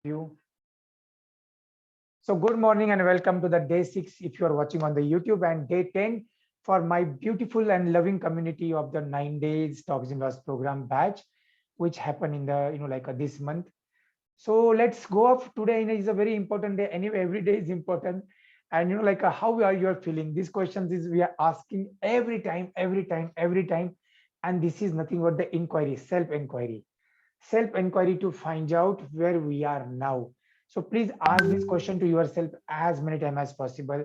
you. So good morning and welcome to the day 6 if you are watching on the YouTube, and day 10 for my beautiful and loving community of the 9 days Talks in Us program batch, which happened in the this month. So let's go off today. Is a very important day. Anyway, every day is important. And how are you feeling? These questions is we are asking every time, every time, every time. And this is nothing but the inquiry, self-inquiry to find out where we are now. So please ask this question to yourself as many times as possible.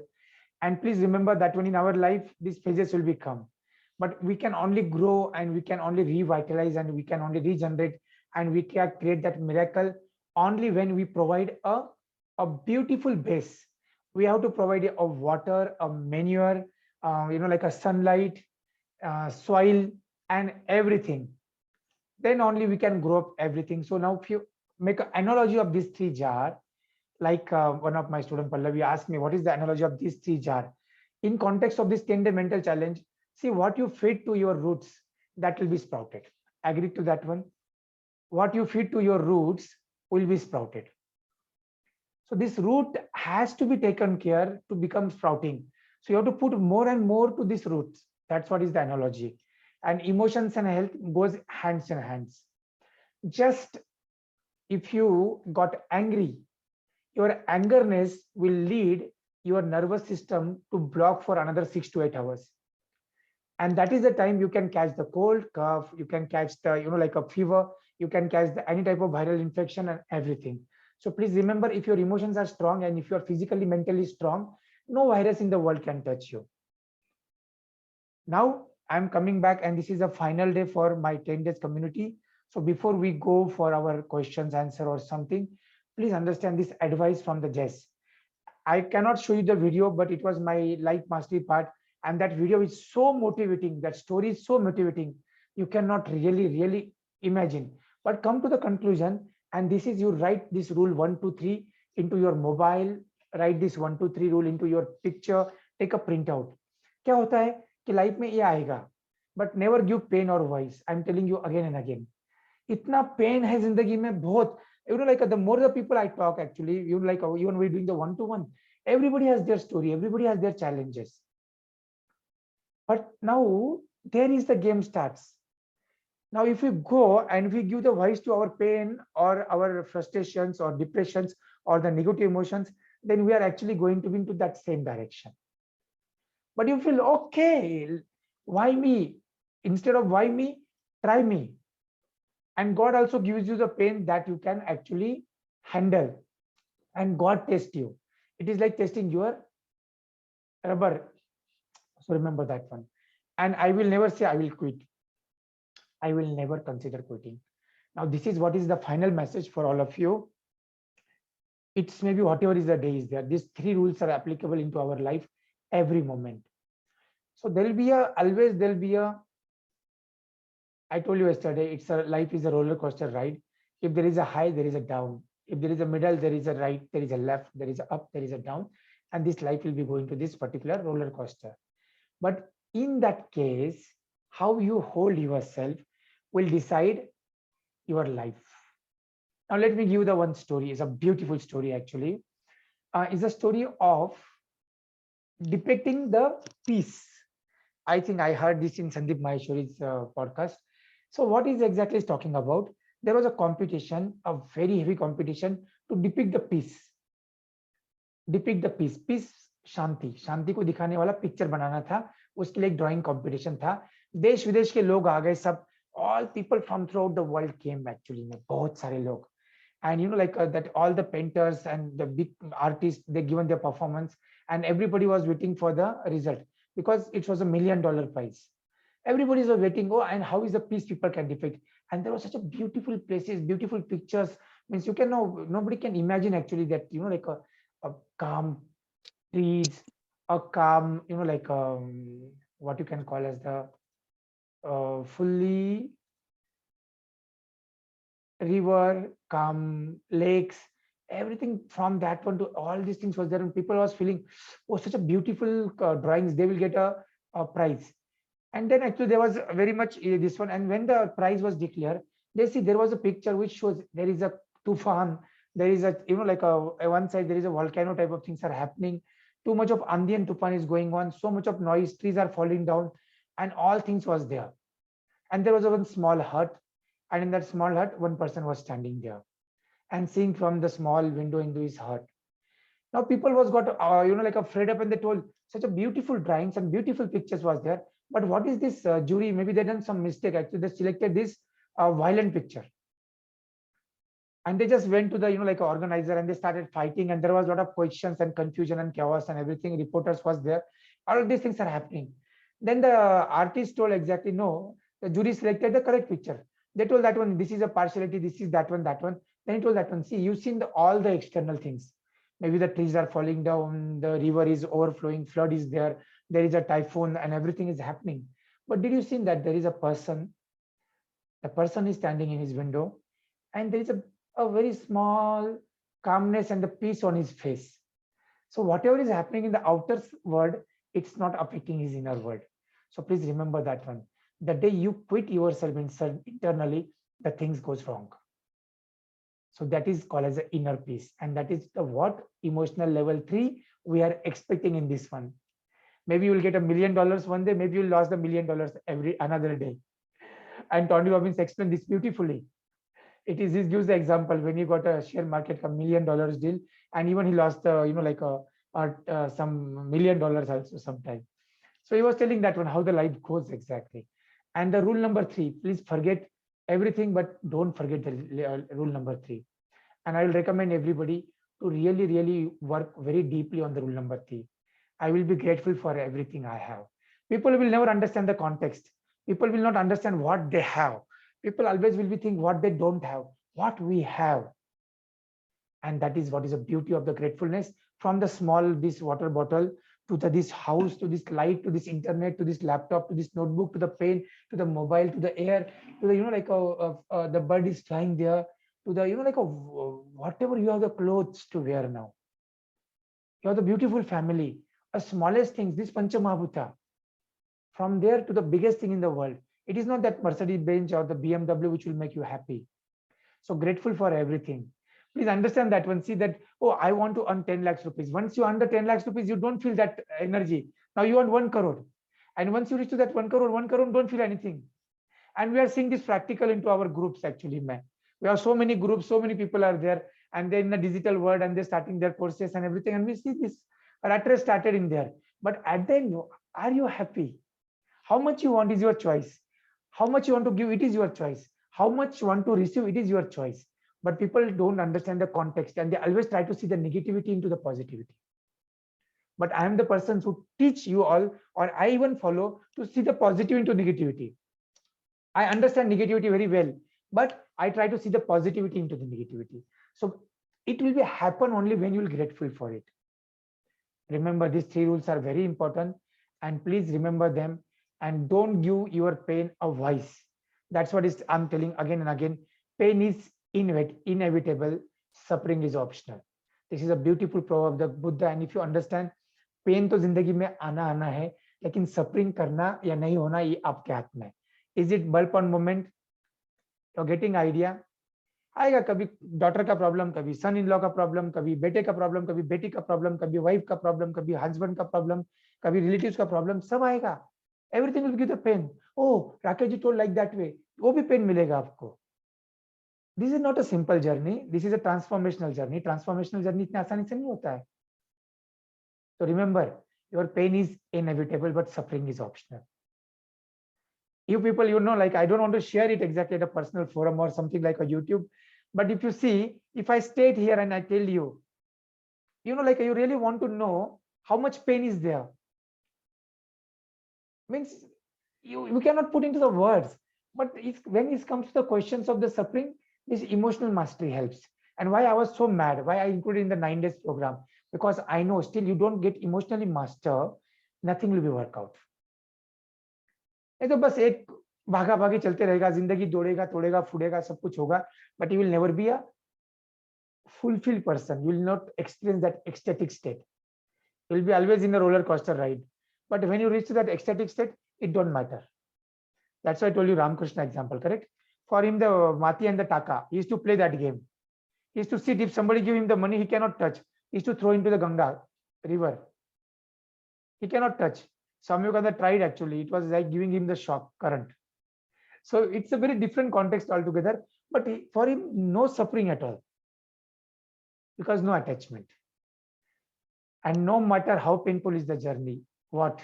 And please remember that when in our life, these phases will become. But we can only grow and we can only revitalize and we can only regenerate and we can create that miracle only when we provide a beautiful base. We have to provide a water, a manure, like a sunlight, soil, and everything, then only we can grow up everything. So now if you make an analogy of these three jar, like one of my student Pallavi asked me, what is the analogy of these three jar? In context of this 10-day mental challenge, see what you feed to your roots, that will be sprouted. Agree to that one? What you feed to your roots will be sprouted. So this root has to be taken care to become sprouting. So you have to put more and more to these roots. That's what is the analogy. And emotions and health goes hands in hands. Just if you got angry, your angerness will lead your nervous system to block for another 6 to 8 hours. And that is the time you can catch the cold, cough, you can catch the, like a fever, you can catch the, any type of viral infection and everything. So please remember, if your emotions are strong and if you are physically, mentally strong, no virus in the world can touch you. Now I'm coming back and this is a final day for my 10 days community. So before we go for our questions, answer or something, please understand this advice from the Jess. I cannot show you the video, but it was my life mastery part. And that video is so motivating. That story is so motivating. You cannot really imagine. But come to the conclusion. And this is, you write this rule 1, 2, 3 into your mobile. Write this 1, 2, 3 rule into your picture. Take a printout. क्या होता है कि life में ये आएगा, but never give pen और voice. I am telling you again and again. इतना pen है जिंदगी में बहुत. Like the more the people I talk, actually, like even we're doing the one-to-one, everybody has their story, everybody has their challenges. But now there is the game starts. Now if we go and we give the voice to our pain or our frustrations or depressions or the negative emotions, then we are actually going to be into that same direction. But you feel, okay, why me? Instead of why me, try me. And God also gives you the pain that you can actually handle. And God tests you. It is like testing your rubber. So remember that one. And I will never say I will quit. I will never consider quitting. Now this is what is the final message for all of you. It's maybe whatever is the day is there. These three rules are applicable into our life every moment. So there will be always there will be I told you yesterday, life is a roller coaster ride. If there is a high, there is a down. If there is a middle, there is a right, there is a left, there is a up, there is a down. And this life will be going to this particular roller coaster. But in that case, how you hold yourself will decide your life. Now let me give you the one story. It's a beautiful story actually. It's a story of depicting the peace. I think I heard this in Sandeep Maheshwari's podcast. So what is exactly is talking about? There was a competition, a very heavy competition to depict the peace. Depict the peace. Peace, शांति. शांति को दिखाने वाला picture बनाना था. उसके लिए एक drawing competition था. देश विदेश के लोग आ गए सब. All people from throughout the world came actually. बहुत सारे लोग. And that all the painters and the big artists, they given their performance and everybody was waiting for the result because it was $1 million prize. Everybody was waiting, oh, and how is the peace people can depict? And there was such a beautiful places, beautiful pictures. Means you can know, nobody can imagine actually that, like a calm trees, a calm, what you can call as the fully river, calm lakes, everything from that one to all these things was there. And people was feeling, oh, such a beautiful drawings, they will get a prize. And then actually there was very much this one. And when the prize was declared, they see there was a picture which shows there is a tufan, There is a, like a one side there is a volcano type of things are happening. Too much of Andi and Tufan is going on. So much of noise, trees are falling down, and all things was there. And there was a one small hut, and in that small hut, one person was standing there and seeing from the small window into his hut. Now people was got like afraid up, and they told such a beautiful drawings and beautiful pictures was there. But what is this jury? Maybe they done some mistake. Actually, they selected this violent picture, and they just went to the like organizer, and they started fighting, and there was a lot of questions and confusion and chaos and everything. Reporters was there. All of these things are happening. Then the artist told exactly no. The jury selected the correct picture. They told that one, this is a partiality. This is that one, that one. Then he told that one, see, you've seen all the external things. Maybe the trees are falling down, the river is overflowing, flood is there is a typhoon, and everything is happening. But did you see that there is a person? The person is standing in his window, and there is a very small calmness and the peace on his face. So whatever is happening in the outer world, it's not affecting his inner world. So please remember that one. The day you quit yourself internally, the things goes wrong. So that is called as the inner peace. And that is the what emotional level 3 we are expecting in this one. Maybe you will get $1 million one day, maybe you'll lose the $1 million every another day. And Tony Robbins explained this beautifully. It is, he gives the example when he got a share market $1 million deal, and even he lost like some $1 million also sometime. So he was telling that one how the life goes exactly. And the rule number 3, please forget everything, but don't forget the rule number 3. And I will recommend everybody to really work very deeply on the rule number 3. I will be grateful for everything I have. People will never understand the context. People will not understand what they have. People always will be think what they don't have, what we have. And that is what is the beauty of the gratefulness. From the small, this water bottle, to this house, to this light, to this internet, to this laptop, to this notebook, to the pen, to the mobile, to the air, to the like the bird is flying there, to the like whatever you have the clothes to wear now. You have the beautiful family, a smallest things, this Panchamahabhuta. From there to the biggest thing in the world. It is not that Mercedes Benz or the BMW which will make you happy. So grateful for everything. Please understand that one. See that, oh, I want to earn 10 lakhs rupees. Once you earn the 10 lakhs rupees, you don't feel that energy. Now you want 1 crore. And once you reach to that 1 crore, don't feel anything. And we are seeing this practical into our groups actually, man. We have so many groups, so many people are there, and they're in the digital world, and they're starting their courses and everything. And we see this rat race started in there. But at the end, are you happy? How much you want is your choice. How much you want to give, it is your choice. How much you want to receive, it is your choice. But people don't understand the context, and they always try to see the negativity into the positivity. But I am the person who teach you all, or I even follow, to see the positive into negativity. I understand negativity very well, but I try to see the positivity into the negativity. So it will be happen only when you will be grateful for it. Remember, these 3 rules are very important, and please remember them, and don't give your pain a voice. That's what is I'm telling again and again. Pain is inevitable, suffering is optional. This is a beautiful proverb of the Buddha, and if you understand, pain तो जिंदगी में आना आना है, लेकिन suffering करना या नहीं होना ये आपके हाथ में है. Is it bulb on moment? You're getting idea? आएगा कभी डॉटर का प्रॉब्लम, कभी सन इन लॉ का प्रॉब्लम, कभी बेटे का प्रॉब्लम, कभी बेटी का प्रॉब्लम, कभी वाइफ का प्रॉब्लम, कभी हस्बैंड का प्रॉब्लम, कभी रिलेटिव्स का प्रॉब्लम, सब आएगा. Everything will give the pain. Oh, Rakesh ji told like that way, वो भी पेन मिलेगा आपको. This is not a simple journey, this is a transformational journey. Transformational journey इतने आसानी से नहीं होता है. So remember, your pain is inevitable, but suffering is optional. You people, like I don't want to share it exactly at a personal forum or something like a YouTube. But if you see, if I stayed here and I tell you, like you really want to know how much pain is there. Means you cannot put into the words. But when it comes to the questions of the suffering, this emotional mastery helps. And why I was so mad, why I included in the 9 days program, because I know still you don't get emotionally master, nothing will be work out. नहीं तो बस एक भागा भागी चलते रहेगा, जिंदगी दौड़ेगा तोड़ेगा फूडेगा सब कुछ होगा, but you will never be a fulfilled person. You will not experience that ecstatic state. You will be always in a roller coaster ride. But when you reach to that ecstatic state, it don't matter. That's why I told you Ramakrishna example, correct? For him, the Mati and the Taka, he used to play that game. He used to sit, if somebody give him the money, he cannot touch. He used to throw into the Ganga river. He cannot touch. Samyoganda tried actually. It was like giving him the shock current. So it's a very different context altogether. But for him, no suffering at all. Because no attachment. And no matter how painful is the journey, what?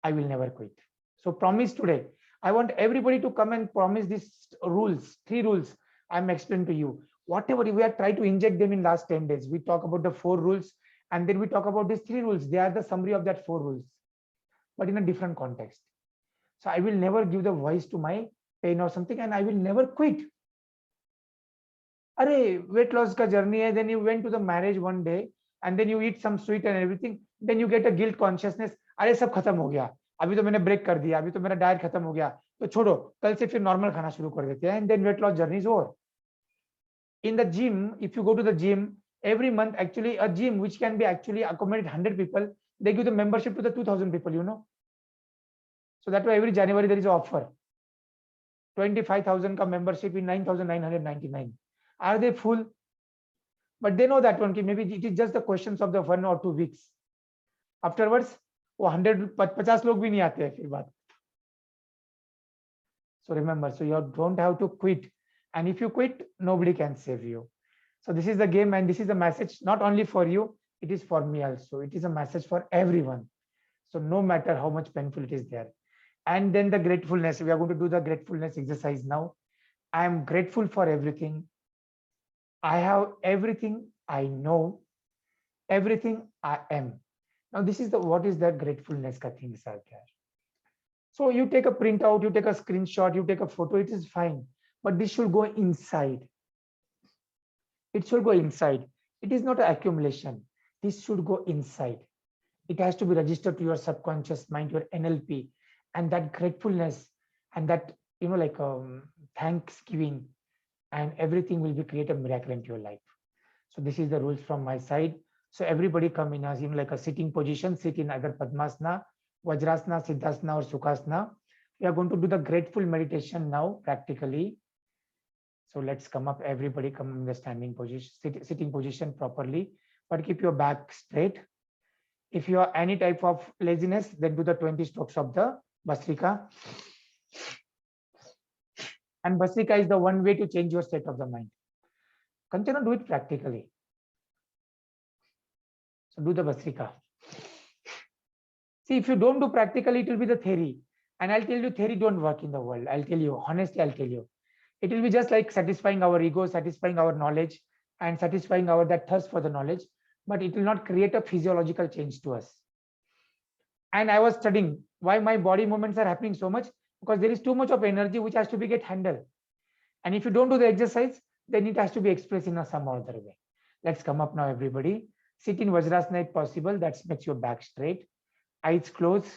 I will never quit. So promise today. I want everybody to come and promise these rules, 3 rules I'm explaining to you. Whatever we are trying to inject them in last 10 days. We talk about the 4 rules and then we talk about these 3 rules. They are the summary of that 4 rules, but in a different context. So I will never give the voice to my pain or something, and I will never quit. Arey, weight loss ka journey hai, then you went to the marriage one day and then you eat some sweet and everything, then you get a guilt consciousness. अरे सब खत्म हो गया, अभी तो मैंने break कर दिया, अभी तो मेरा डाइट खत्म हो गया, तो छोड़ो, कल से फिर नॉर्मल खाना शुरू कर देते हैं, and then weight loss journey is over. In the gym, if you go to the gym every month, actually a gym which can be actually accommodate 100 people, they give the membership to the 2000 people, you know. So that way every January there is an offer, 25,000 ka membership in 9,999. Are they full? But they know that one, maybe it is just the questions of the 1 or 2 weeks. Afterwards, 150 लोग भी नहीं आते हैं फिर बात. So remember, so you don't have to quit. And if you quit, nobody can save you. So this is the game, and this is a message not only for you, it is for me also. It is a message for everyone. So no matter how much painful it is there. And then the gratefulness, we are going to do the gratefulness exercise now. I am grateful for everything. I have everything I know, everything I am. Now this is the, what is that gratefulness ka things are there. So you take a printout, you take a screenshot, you take a photo, it is fine. But this should go inside. It should go inside. It is not an accumulation. This should go inside. It has to be registered to your subconscious mind, your NLP, and that gratefulness and that, you know, like thanksgiving and everything will be create a miracle into your life. So this is the rules from my side. So everybody come in as, you know, like a sitting position, sit in either Padmasana, Vajrasana, Siddhasana or Sukhasana. We are going to do the grateful meditation now practically. So let's come up, everybody come in the standing position, sitting position properly, but keep your back straight. If you have any type of laziness, then do the 20 strokes of the Bhastrika. And Bhastrika is the one way to change your state of the mind. Continue to do it practically. So do the Bhastrika. See, if you don't do practically, it will be the theory. And I'll tell you, theory don't work in the world. I'll tell you, honestly, I'll tell you. It will be just like satisfying our ego, satisfying our knowledge, and satisfying our that thirst for the knowledge, but it will not create a physiological change to us. And I was studying why my body movements are happening so much, because there is too much of energy which has to be get handled. And if you don't do the exercise, then it has to be expressed in some other way. Let's come up now, everybody. Sit in Vajrasana if possible. That makes your back straight. Eyes closed.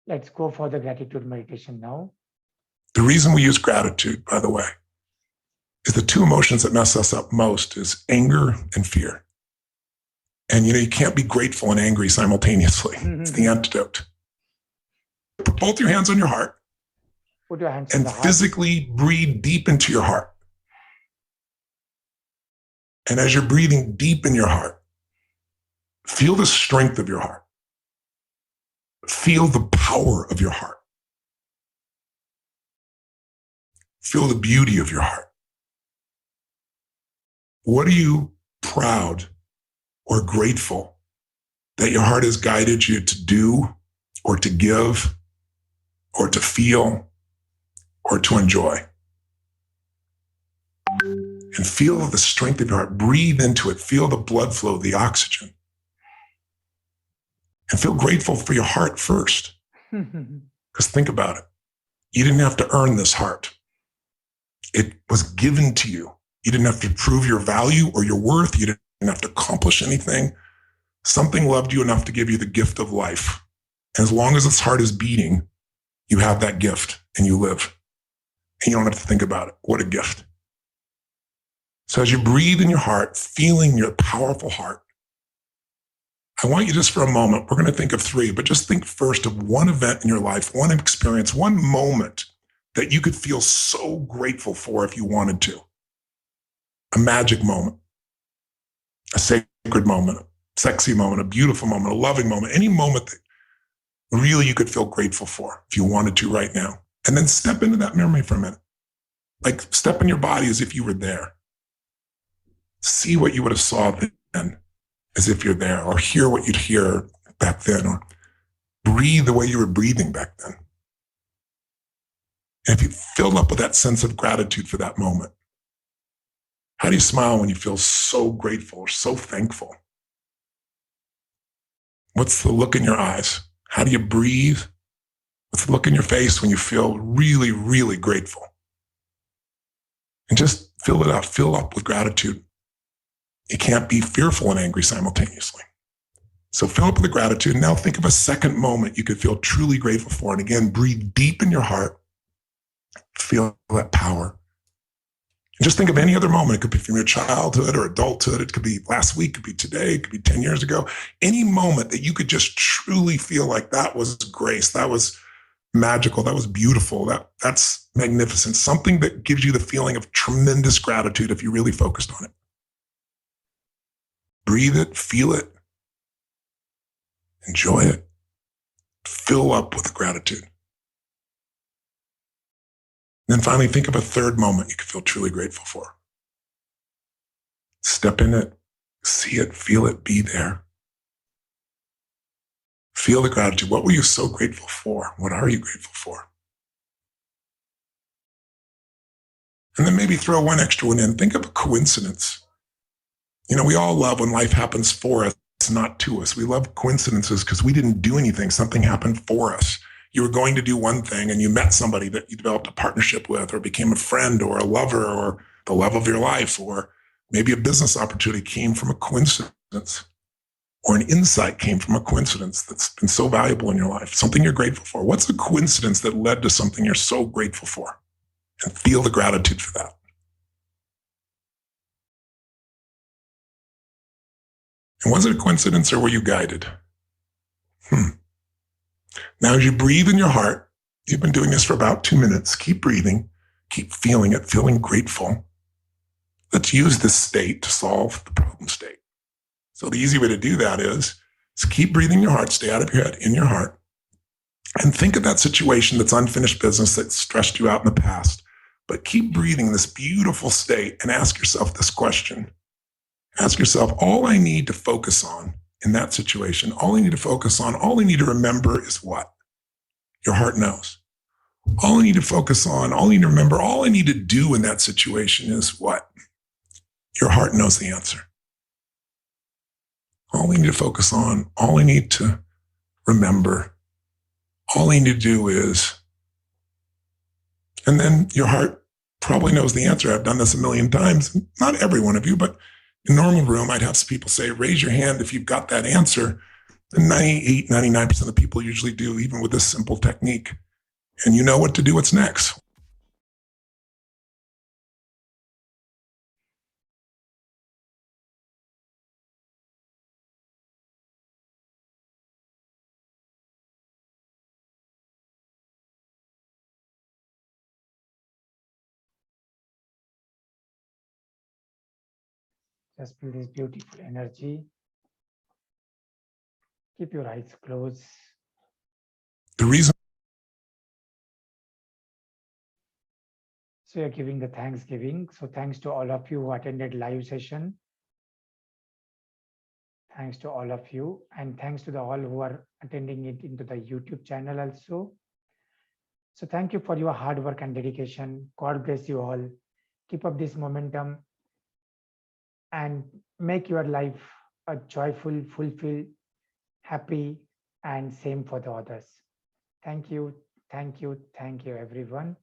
Let's go for the gratitude meditation now. The reason we use gratitude, by the way, is the 2 emotions that mess us up most is anger and fear. And you know, you can't be grateful and angry simultaneously. It's the antidote. Put both your hands on your heart. Put your hands and on the physically heart. Breathe deep into your heart. And as you're breathing deep in your heart, feel the strength of your heart. Feel the power of your heart. Feel the beauty of your heart. What are you proud or grateful that your heart has guided you to do or to give or to feel or to enjoy? And feel the strength of your heart. Breathe into it. Feel the blood flow, the oxygen. And feel grateful for your heart first. Because think about it. You didn't have to earn this heart. It was given to you. You didn't have to prove your value or your worth. You didn't have to accomplish anything. Something loved you enough to give you the gift of life. And as long as this heart is beating, you have that gift and you live. And you don't have to think about it. What a gift. So as you breathe in your heart, feeling your powerful heart, I want you just for a moment, we're going to think of 3, but just think first of one event in your life, one experience, one moment that you could feel so grateful for if you wanted to. a magic moment, a sacred moment, a sexy moment, a beautiful moment, a loving moment, any moment that really you could feel grateful for if you wanted to right now. And then step into that memory for a minute. Like step in your body as if you were there. See what you would have saw then as if you're there, or hear what you'd hear back then, or breathe the way you were breathing back then. And if you filled up with that sense of gratitude for that moment, how do you smile when you feel so grateful or so thankful? What's the look in your eyes? How do you breathe? What's the look in your face when you feel really, really grateful? And just fill it up, fill up with gratitude. You can't be fearful and angry simultaneously. So fill up with the gratitude. Now think of a second moment you could feel truly grateful for. And again, breathe deep in your heart. Feel that power. And just think of any other moment. It could be from your childhood or adulthood. It could be last week. It could be today. It could be 10 years ago. Any moment that you could just truly feel like that was grace. That was magical. That was beautiful. That's magnificent. Something that gives you the feeling of tremendous gratitude if you really focused on it. Breathe it, feel it, enjoy it, fill up with gratitude. Then finally, think of a third moment you could feel truly grateful for. Step in it, see it, feel it, be there. Feel the gratitude. What were you so grateful for? What are you grateful for? And then maybe throw one extra one in. Think of a coincidence. You know, we all love when life happens for us, not to us. We love coincidences because we didn't do anything. Something happened for us. You were going to do one thing and you met somebody that you developed a partnership with, or became a friend or a lover or the love of your life, or maybe a business opportunity came from a coincidence, or an insight came from a coincidence that's been so valuable in your life, something you're grateful for. What's a coincidence that led to something you're so grateful for? And feel the gratitude for that. And was it a coincidence or were you guided? Now, as you breathe in your heart, you've been doing this for about 2 minutes. Keep breathing, keep feeling it, feeling grateful. Let's use this state to solve the problem state. So the easy way to do that is keep breathing your heart, stay out of your head, in your heart, and think of that situation that's unfinished business that stressed you out in the past. But keep breathing this beautiful state and ask yourself this question. Ask yourself, all I need to focus on in that situation, all I need to focus on, all I need to remember is what? Your heart knows. All I need to focus on, all I need to remember, all I need to do in that situation is what? Your heart knows the answer. All I need to focus on, all I need to remember, all I need to do is, and then your heart probably knows the answer. I've done this a million times. Not every one of you, but in normal room, I'd have some people say, raise your hand if you've got that answer. And 98, 99% of the people usually do, even with this simple technique. And you know what to do, what's next. Just feel this beautiful energy. Keep your eyes closed. The reason. So you're giving the Thanksgiving. So thanks to all of you who attended live session. Thanks to all of you. And thanks to the all who are attending it into the YouTube channel also. So thank you for your hard work and dedication. God bless you all. Keep up this momentum and make your life a joyful, fulfilled, happy, and same for the others. Thank you. Thank you. Thank you, everyone.